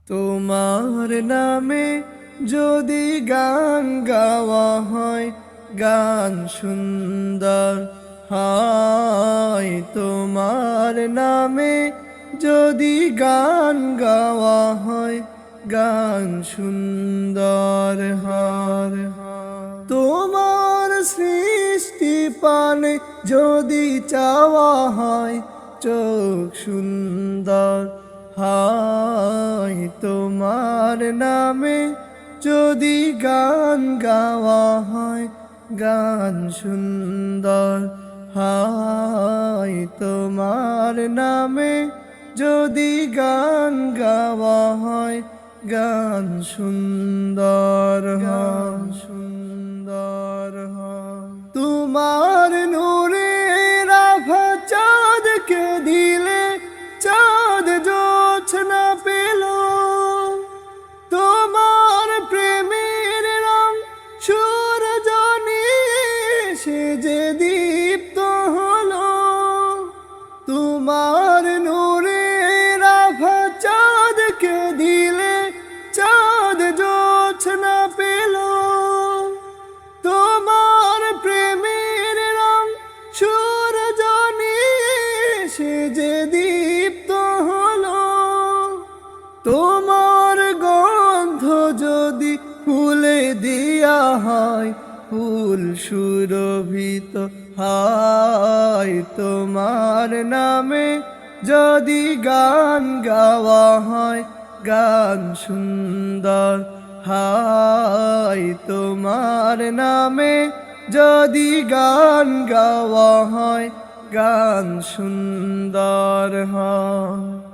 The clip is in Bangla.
তোমার নামে যদি গান গাওয়া হয়, গান সুন্দর হয়। তোমার নামে যদি গান গাওয়া হয়, গান সুন্দর হয়। তোমার সৃষ্টি পানে যদি চাওয়া হয়, চোখ সুন্দর হয়। তোমার নামে যদি গান গাওয়া হয়, গান সুন্দর হয়। তোমার নামে যদি গান গাওয়া হয়, গান সুন্দর হয়, সুন্দর হয়। তোমার নূরের আভা চাঁদকে দিলে, চাঁদ জোছনা পেল। তোমার প্রেমের রং সূরজ সে যে দীপ্ত হলো। তোমার নূরের আভা চাঁদকে দিলে, চাঁদ জোছনা পেল। তোমার প্রেমের রং সূরজ সে যে দীপ্ত হলো। তোমার গন্ধ যদি ফুলে দিয়া হয়, ফুল সুরভিত হয়। তোমার নামে যদি গান গাওয়া হয়, গান সুন্দর হয়। তোমার নামে যদি গান গাওয়া হয়, গান সুন্দর হয়।